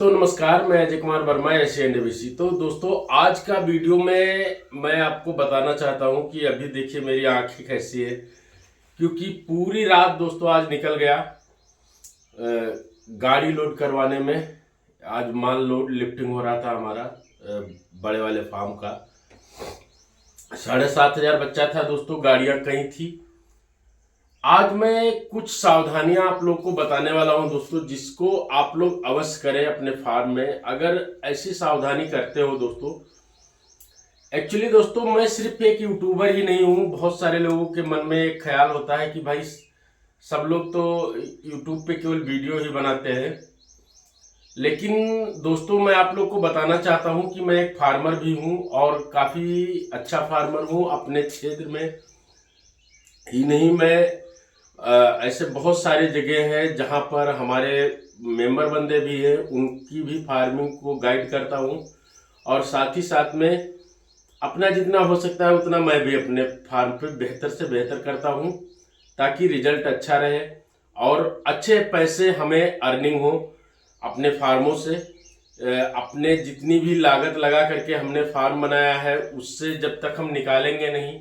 तो नमस्कार, मैं अजय कुमार वर्मा, एशियन डीवीसी। तो दोस्तों, आज का वीडियो में मैं आपको बताना चाहता हूं कि अभी देखिए मेरी आंखें कैसी है, क्योंकि पूरी रात दोस्तों आज निकल गया गाड़ी लोड करवाने में। आज माल लोड लिफ्टिंग हो रहा था हमारा बड़े वाले फार्म का। 7,500 बच्चा था दोस्तों, गाड़ियां कहीं थी। आज मैं कुछ सावधानियां आप लोग को बताने वाला हूं दोस्तों, जिसको आप लोग अवश्य करें अपने फार्म में। अगर ऐसी सावधानी करते हो दोस्तों, एक्चुअली दोस्तों मैं सिर्फ एक यूट्यूबर ही नहीं हूं। बहुत सारे लोगों के मन में एक ख्याल होता है कि भाई सब लोग तो यूट्यूब पे केवल वीडियो ही बनाते हैं, लेकिन दोस्तों मैं आप लोग को बताना चाहता हूं कि मैं एक फार्मर भी हूं और काफी अच्छा फार्मर हूं। अपने क्षेत्र में ही नहीं, मैं ऐसे बहुत सारी जगह हैं जहां पर हमारे मेंबर बंदे भी हैं, उनकी भी फार्मिंग को गाइड करता हूं। और साथ ही साथ में अपना जितना हो सकता है उतना मैं भी अपने फार्म पे बेहतर से बेहतर करता हूं, ताकि रिजल्ट अच्छा रहे और अच्छे पैसे हमें अर्निंग हो अपने फार्मों से। अपने जितनी भी लागत लगा करके हमने फार्म बनाया है, उससे जब तक हम निकालेंगे नहीं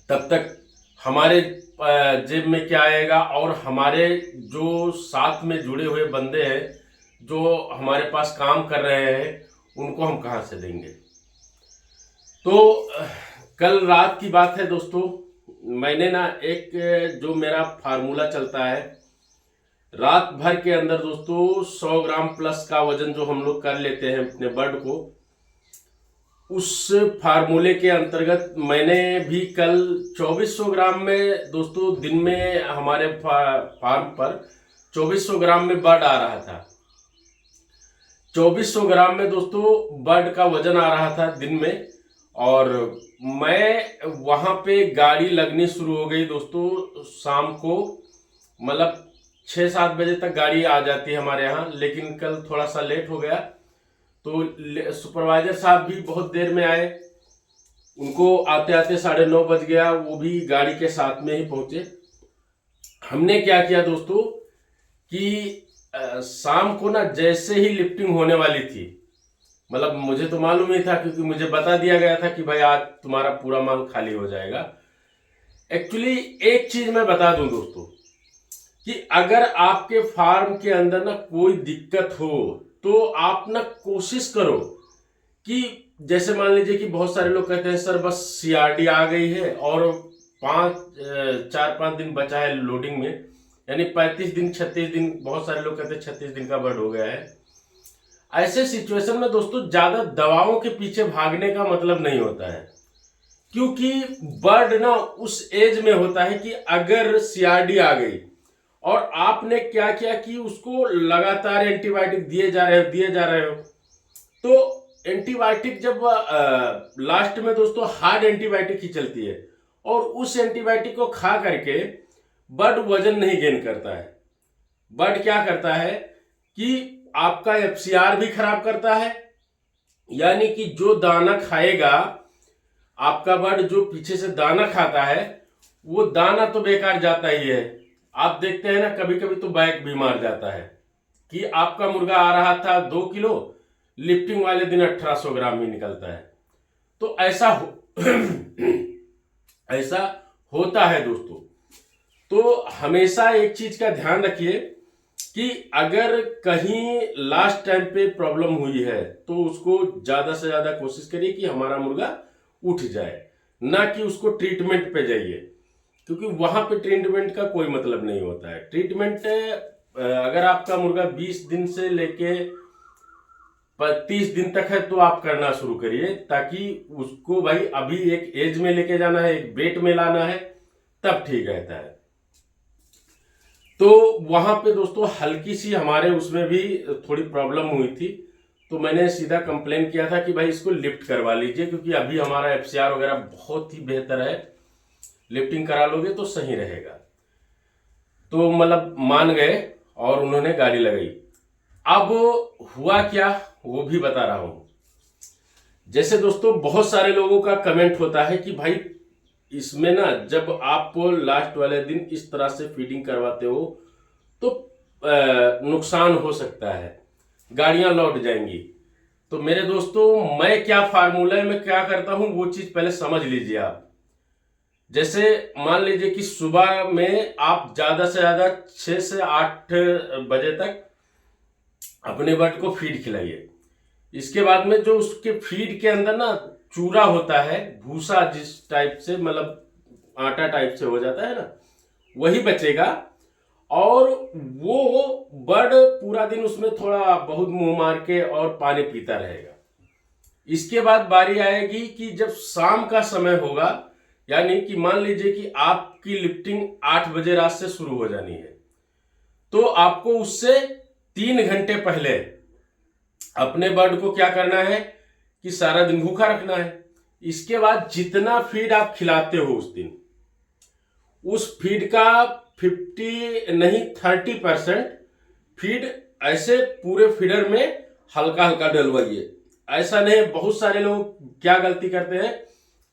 तब तक हमारे जेब में क्या आएगा, और हमारे जो साथ में जुड़े हुए बंदे हैं जो हमारे पास काम कर रहे हैं, उनको हम कहाँ से देंगे। तो कल रात की बात है दोस्तों, मैंने ना एक जो मेरा फार्मूला चलता है, रात भर के अंदर दोस्तों 100 ग्राम प्लस का वजन जो हम लोग कर लेते हैं अपने बर्ड को, उस फार्मूले के अंतर्गत मैंने भी कल 2400 ग्राम में दोस्तों, दिन में हमारे फार्म पर 2400 ग्राम में बर्ड आ रहा था। 2400 ग्राम में दोस्तों बर्ड का वजन आ रहा था दिन में। और मैं वहां पे गाड़ी लगनी शुरू हो गई दोस्तों शाम को, मतलब 6-7 बजे तक गाड़ी आ जाती है हमारे यहाँ, लेकिन कल थोड़ा सा लेट हो गया। तो सुपरवाइजर साहब भी बहुत देर में आए, उनको आते आते 9:30 बज गया, वो भी गाड़ी के साथ में ही पहुंचे। हमने क्या किया दोस्तों कि शाम को ना जैसे ही लिफ्टिंग होने वाली थी, मतलब मुझे तो मालूम ही था क्योंकि मुझे बता दिया गया था कि भाई आज तुम्हारा पूरा माल खाली हो जाएगा। एक्चुअली एक चीज मैं बता दूं दोस्तों कि अगर आपके फार्म के अंदर ना कोई दिक्कत हो, तो आप ना कोशिश करो कि जैसे मान लीजिए कि बहुत सारे लोग कहते हैं सर बस सीआरडी आ गई है और 4-5 दिन बचा है लोडिंग में, यानी 35 दिन 36 दिन, बहुत सारे लोग कहते हैं 36 दिन का बर्ड हो गया है। ऐसे सिचुएशन में दोस्तों ज्यादा दवाओं के पीछे भागने का मतलब नहीं होता है, क्योंकि बर्ड ना उस एज में होता है कि अगर सीआरडी आ गई और आपने क्या किया कि उसको लगातार एंटीबायोटिक दिए जा रहे हो, तो एंटीबायोटिक जब लास्ट में दोस्तों हार्ड एंटीबायोटिक ही चलती है, और उस एंटीबायोटिक को खा करके बर्ड वजन नहीं गेन करता है। बर्ड क्या करता है कि आपका एफसीआर भी खराब करता है, यानी कि जो दाना खाएगा आपका बर्ड, जो पीछे से दाना खाता है, वो दाना तो बेकार जाता ही है। आप देखते हैं ना कभी कभी तो बैक भी मार जाता है कि आपका मुर्गा आ रहा था 2 किलो, लिफ्टिंग वाले दिन 1800 ग्राम ही निकलता है। तो ऐसा होता है दोस्तों। तो हमेशा एक चीज का ध्यान रखिए कि अगर कहीं लास्ट टाइम पे प्रॉब्लम हुई है तो उसको ज्यादा से ज्यादा कोशिश करिए कि हमारा मुर्गा उठ जाए, ना कि उसको ट्रीटमेंट पे जाइए, क्योंकि वहां पे ट्रीटमेंट का कोई मतलब नहीं होता है। ट्रीटमेंट अगर आपका मुर्गा 20 दिन से लेके 30 दिन तक है तो आप करना शुरू करिए, ताकि उसको भाई अभी एक एज में लेके जाना है, एक वेट में लाना है, तब ठीक रहता है। तो वहां पे दोस्तों हल्की सी हमारे उसमें भी थोड़ी प्रॉब्लम हुई थी, तो मैंने सीधा कंप्लेन किया था कि भाई इसको लिफ्ट करवा लीजिए, क्योंकि अभी हमारा एफसीआर वगैरह बहुत ही बेहतर है, लिफ्टिंग करा लोगे तो सही रहेगा। तो मतलब मान गए और उन्होंने गाड़ी लगाई। अब हुआ क्या वो भी बता रहा हूं। जैसे दोस्तों बहुत सारे लोगों का कमेंट होता है कि भाई इसमें ना जब आप लास्ट वाले दिन इस तरह से फीडिंग करवाते हो तो नुकसान हो सकता है। गाड़ियां लौट जाएंगी। तो मेरे दोस्तों, मैं क्या फार्मूला है, मैं क्या करता हूं, वो चीज पहले समझ लीजिए आप। जैसे मान लीजिए कि सुबह में आप ज्यादा से ज्यादा 6 से 8 बजे तक अपने बर्ड को फीड खिलाइए। इसके बाद में जो उसके फीड के अंदर ना चूरा होता है, भूसा जिस टाइप से, मतलब आटा टाइप से हो जाता है ना, वही बचेगा। और वो बर्ड पूरा दिन उसमें थोड़ा बहुत मुंह मार के और पानी पीता रहेगा। इसके बाद बारी आएगी कि जब शाम का समय होगा, यानी कि मान लीजिए कि आपकी लिफ्टिंग 8 बजे रात से शुरू हो जानी है, तो आपको उससे 3 घंटे पहले अपने बर्ड को क्या करना है कि सारा दिन भूखा रखना है। इसके बाद जितना फीड आप खिलाते हो उस दिन, उस फीड का 50 नहीं 30% फीड ऐसे पूरे फीडर में हल्का हल्का डलवाइए। ऐसा नहीं, बहुत सारे लोग क्या गलती करते हैं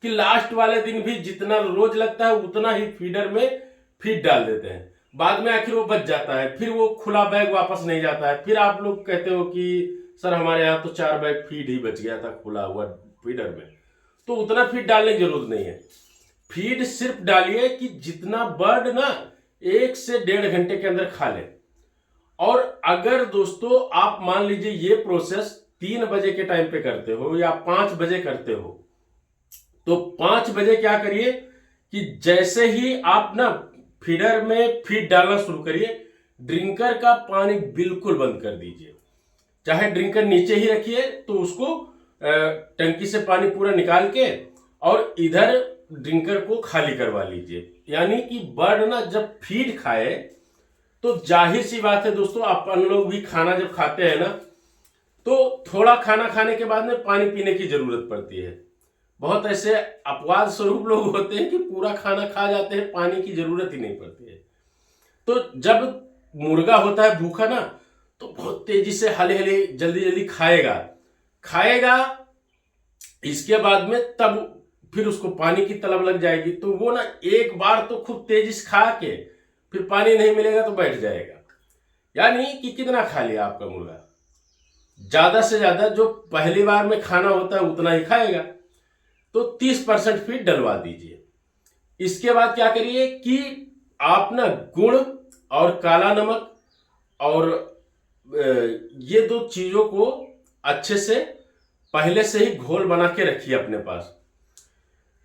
कि लास्ट वाले दिन भी जितना रोज लगता है उतना ही फीडर में फीड डाल देते हैं, बाद में आखिर वो बच जाता है, फिर वो खुला बैग वापस नहीं जाता है। फिर आप लोग कहते हो कि सर हमारे यहाँ तो 4 बैग फीड ही बच गया था खुला हुआ फीडर में। तो उतना फीड डालने की जरूरत नहीं है। फीड सिर्फ डालिए कि जितना बर्ड ना 1 से 1.5 घंटे के अंदर खा ले। और अगर दोस्तों आप मान लीजिए ये प्रोसेस 3 बजे के टाइम पे करते हो या 5 बजे करते हो, तो 5 बजे क्या करिए कि जैसे ही आप ना फीडर में फीड डालना शुरू करिए, ड्रिंकर का पानी बिल्कुल बंद कर दीजिए। चाहे ड्रिंकर नीचे ही रखिए, तो उसको टंकी से पानी पूरा निकाल के और इधर ड्रिंकर को खाली करवा लीजिए। यानी कि बर्ड ना जब फीड खाए, तो जाहिर सी बात है दोस्तों, अपन लोग भी खाना जब खाते हैं ना, तो थोड़ा खाना खाने के बाद में पानी पीने की जरूरत पड़ती है। बहुत ऐसे अपवाद स्वरूप लोग होते हैं कि पूरा खाना खा जाते हैं, पानी की जरूरत ही नहीं पड़ती है। तो जब मुर्गा होता है भूखा ना, तो बहुत तेजी से हले हले जल्दी जल्दी खाएगा खाएगा। इसके बाद में तब फिर उसको पानी की तलब लग जाएगी, तो वो ना एक बार तो खूब तेजी से खा के फिर पानी नहीं मिलेगा तो बैठ जाएगा। यानी कि कितना खा लिया आपका मुर्गा, ज्यादा से ज्यादा जो पहली बार में खाना होता है उतना ही खाएगा। तो 30% फीड डलवा दीजिए। इसके बाद क्या करिए कि आप ना गुड़ और काला नमक और ये 2 चीजों को अच्छे से पहले से ही घोल बना के रखिए अपने पास।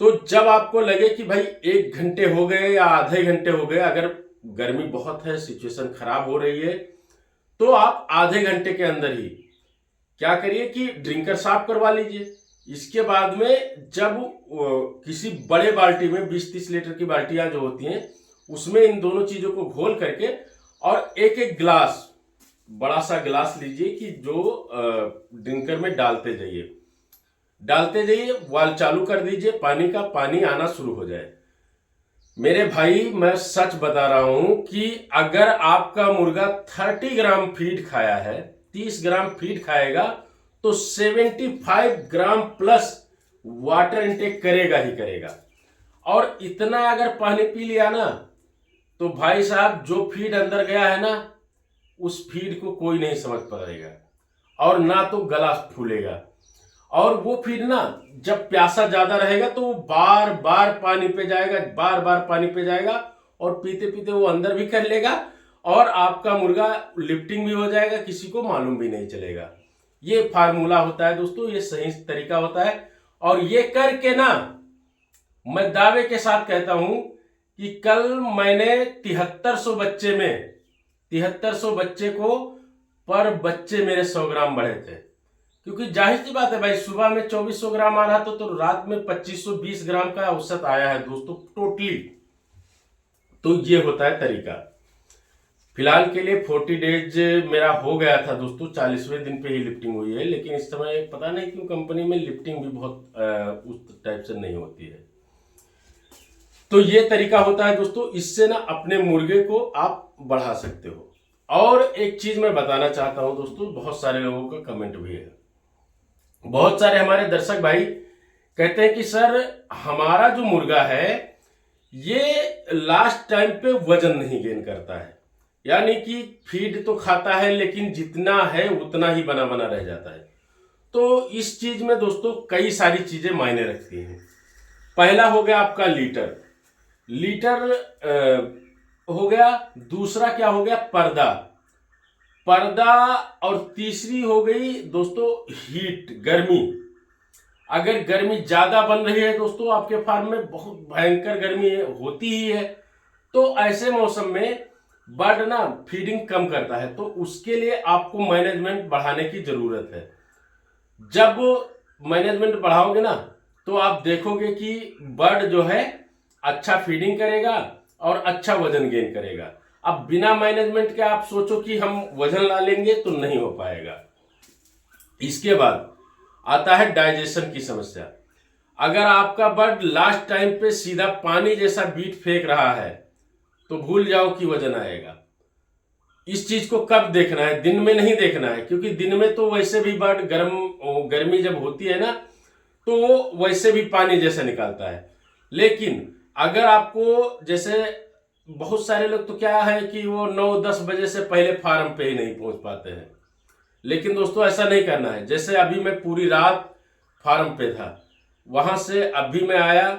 तो जब आपको लगे कि भाई 1 घंटे हो गए या आधे घंटे हो गए, अगर गर्मी बहुत है, सिचुएशन खराब हो रही है, तो आप आधे घंटे के अंदर ही क्या करिए कि ड्रिंकर साफ करवा लीजिए। इसके बाद में जब किसी बड़े बाल्टी में 20-30 लीटर की बाल्टियां जो होती हैं, उसमें इन दोनों चीजों को घोल करके और एक एक गिलास, बड़ा सा गिलास लीजिए कि जो ड्रिंकर में डालते जाइए, वाल्व चालू कर दीजिए, पानी का पानी आना शुरू हो जाए। मेरे भाई मैं सच बता रहा हूं कि अगर आपका मुर्गा 30 ग्राम फीड खाया है, 30 ग्राम फीड खाएगा, तो 75 ग्राम प्लस वाटर इनटेक करेगा ही करेगा। और इतना अगर पानी पी लिया ना, तो भाई साहब जो फीड अंदर गया है ना, उस फीड को कोई नहीं समझ पाएगा और ना तो गला फूलेगा। और वो फीड ना जब प्यासा ज्यादा रहेगा तो वो बार बार पानी पे जाएगा, बार बार पानी पे जाएगा, और पीते पीते वो अंदर भी कर लेगा और आपका मुर्गा लिफ्टिंग भी हो जाएगा, किसी को मालूम भी नहीं चलेगा। ये फार्मूला होता है दोस्तों, ये सही तरीका होता है। और ये करके ना मैं दावे के साथ कहता हूं कि कल मैंने 7300 बच्चे में 7300 बच्चे को पर बच्चे मेरे 100 ग्राम बढ़े थे। क्योंकि जाहिर सी बात है भाई, सुबह में 2400 ग्राम आ रहा था, तो रात में 2520 ग्राम का औसत आया है दोस्तों टोटली। तो ये होता है तरीका। फिलहाल के लिए 40 डेज मेरा हो गया था दोस्तों, 40वें दिन पे ही लिफ्टिंग हुई है। लेकिन इस समय पता नहीं क्यों कंपनी में लिफ्टिंग भी बहुत उस टाइप से नहीं होती है। तो ये तरीका होता है दोस्तों, इससे ना अपने मुर्गे को आप बढ़ा सकते हो। और एक चीज मैं बताना चाहता हूं दोस्तों, बहुत सारे लोगों का कमेंट भी है, बहुत सारे हमारे दर्शक भाई कहते हैं कि सर हमारा जो मुर्गा है ये लास्ट टाइम पे वजन नहीं गेन करता है, यानी कि फीड तो खाता है लेकिन जितना है उतना ही बना बना रह जाता है। तो इस चीज में दोस्तों कई सारी चीजें मायने रखती हैं। पहला हो गया आपका लीटर, लीटर हो गया। दूसरा क्या हो गया, पर्दा, पर्दा। और तीसरी हो गई दोस्तों हीट, गर्मी। अगर गर्मी ज्यादा बन रही है दोस्तों आपके फार्म में, बहुत भयंकर गर्मी होती ही है, तो ऐसे मौसम में बर्ड ना फीडिंग कम करता है, तो उसके लिए आपको मैनेजमेंट बढ़ाने की जरूरत है। जब मैनेजमेंट बढ़ाओगे ना तो आप देखोगे कि बर्ड जो है अच्छा फीडिंग करेगा और अच्छा वजन गेन करेगा। अब बिना मैनेजमेंट के आप सोचो कि हम वजन ला लेंगे तो नहीं हो पाएगा। इसके बाद आता है डाइजेशन की समस्या। अगर आपका बर्ड लास्ट टाइम पे सीधा पानी जैसा बीट फेंक रहा है तो भूल जाओ कि वजन आएगा। इस चीज को कब देखना है, दिन में नहीं देखना है, क्योंकि दिन में तो वैसे भी बर्ड गर्मी जब होती है ना तो वो वैसे भी पानी जैसा निकालता है। लेकिन अगर आपको जैसे बहुत सारे लोग तो क्या है कि वो 9-10 बजे से पहले फार्म पे ही नहीं पहुंच पाते हैं, लेकिन दोस्तों ऐसा नहीं करना है। जैसे अभी मैं पूरी रात फार्म पे था, वहां से अभी मैं आया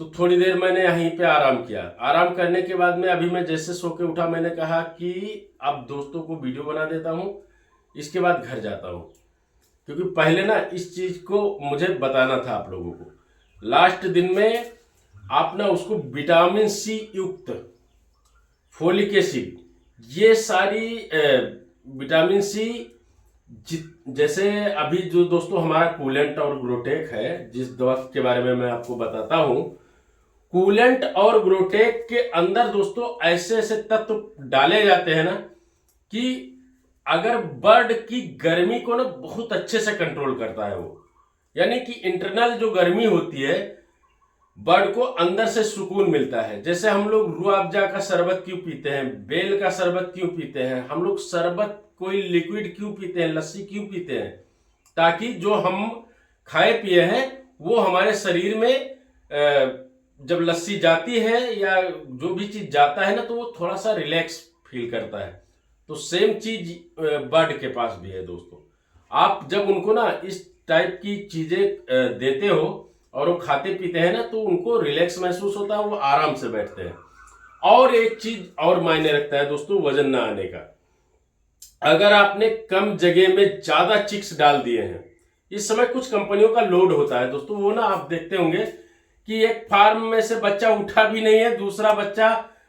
तो थोड़ी देर मैंने यहीं पे आराम किया। आराम करने के बाद में अभी मैं जैसे सो के उठा, मैंने कहा कि अब दोस्तों को वीडियो बना देता हूं, इसके बाद घर जाता हूं, क्योंकि पहले ना इस चीज को मुझे बताना था आप लोगों को। लास्ट दिन में आप ना उसको विटामिन सी युक्त, फोलिक एसिड, ये सारी विटामिन सी, जैसे अभी जो दोस्तों हमारा कूलेंट और ग्रोटेक है, जिस दवा के बारे में मैं आपको बताता हूं, कूलेंट और ग्रोटेक के अंदर दोस्तों ऐसे ऐसे तत्व डाले जाते हैं ना कि अगर बर्ड की गर्मी को ना बहुत अच्छे से कंट्रोल करता है वो। यानी कि इंटरनल जो गर्मी होती है, बर्ड को अंदर से सुकून मिलता है। जैसे हम लोग रूह अफ़ज़ा का शरबत क्यों पीते हैं, बेल का शरबत क्यों पीते हैं, हम लोग शरबत कोई लिक्विड क्यों पीते हैं, लस्सी क्यों पीते हैं, ताकि जो हम खाए पिए हैं वो हमारे शरीर में जब लस्सी जाती है या जो भी चीज जाता है ना तो वो थोड़ा सा रिलैक्स फील करता है। तो सेम चीज बर्ड के पास भी है दोस्तों। आप जब उनको ना इस टाइप की चीजें देते हो और वो खाते पीते हैं ना तो उनको रिलैक्स महसूस होता है, वो आराम से बैठते हैं। और एक चीज और मायने रखता है दोस्तों वजन ना आने का। अगर आपने कम जगह में ज्यादा चिक्स डाल दिए हैं, इस समय कुछ कंपनियों का लोड होता है दोस्तों, वो ना आप देखते होंगे कि एक फार्म में से बच्चा उठा भी नहीं है, दूसरा बच्चा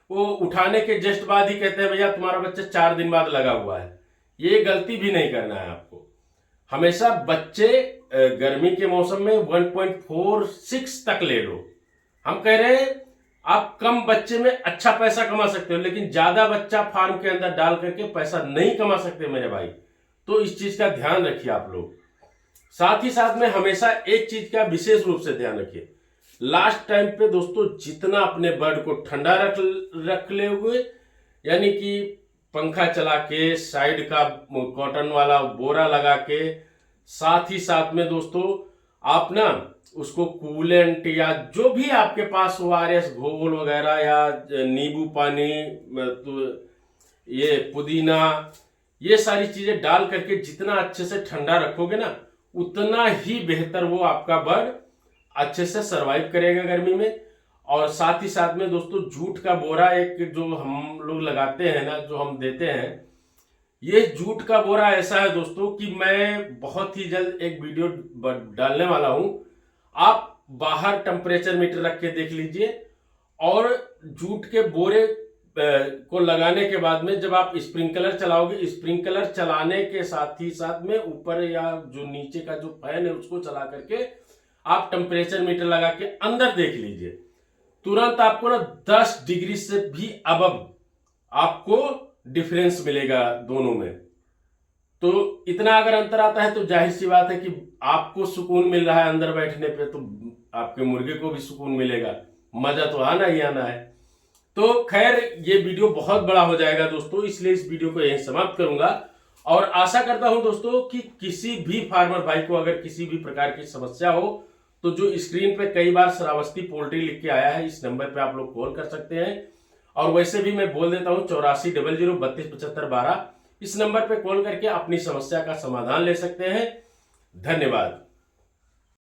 वो उठाने के जस्ट बाद ही कहते हैं भैया तुम्हारा बच्चा 4 दिन बाद लगा हुआ है। ये गलती भी नहीं करना है आपको। हमेशा बच्चे गर्मी के मौसम में 1.46 तक ले लो। हम कह रहे हैं आप कम बच्चे में अच्छा पैसा कमा सकते हो, लेकिन ज्यादा बच्चा फार्म के अंदर डाल करके पैसा नहीं कमा सकते मेरे भाई। तो इस चीज का ध्यान रखिए आप लोग। साथ ही साथ में हमेशा एक चीज का विशेष रूप से ध्यान रखिए, लास्ट टाइम पे दोस्तों जितना अपने बर्ड को ठंडा रख ले हुए, यानी कि पंखा चला के, साइड का कॉटन वाला बोरा लगा के, साथ ही साथ में दोस्तों आप ना उसको कूलेंट या जो भी आपके पास ORS घोल वगैरह या नींबू पानी, तो ये पुदीना, ये सारी चीजें डाल करके जितना अच्छे से ठंडा रखोगे ना उतना ही बेहतर वो आपका बर्ड अच्छे से सरवाइव करेगा गर्मी में। और साथ ही साथ में दोस्तों जूट का बोरा एक जो हम लोग लगाते हैं ना, जो हम देते हैं, ये जूट का बोरा ऐसा है दोस्तों कि मैं बहुत ही जल्द एक वीडियो डालने वाला हूं। आप बाहर टेम्परेचर मीटर रख के देख लीजिए, और जूट के बोरे को लगाने के बाद में जब आप स्प्रिंकलर चलाओगे, स्प्रिंकलर चलाने के साथ ही साथ में ऊपर या जो नीचे का जो फैन है उसको चला करके आप टेम्परेचर मीटर लगा के अंदर देख लीजिए, तुरंत आपको ना 10 डिग्री से भी अबव आपको डिफरेंस मिलेगा दोनों में। तो इतना अगर अंतर आता है तो जाहिर सी बात है कि आपको सुकून मिल रहा है अंदर बैठने पे, तो आपके मुर्गे को भी सुकून मिलेगा, मजा तो आना ही आना है। तो खैर ये वीडियो बहुत बड़ा हो जाएगा दोस्तों, इसलिए इस वीडियो को यहीं समाप्त करूंगा। और आशा करता हूं दोस्तों कि किसी भी फार्मर भाई को अगर किसी भी प्रकार की समस्या हो तो जो स्क्रीन पे कई बार श्रावस्ती पोल्ट्री लिख के आया है, इस नंबर पे आप लोग कॉल कर सकते हैं। और वैसे भी मैं बोल देता हूँ 8400327512, इस नंबर पे कॉल करके अपनी समस्या का समाधान ले सकते हैं। धन्यवाद।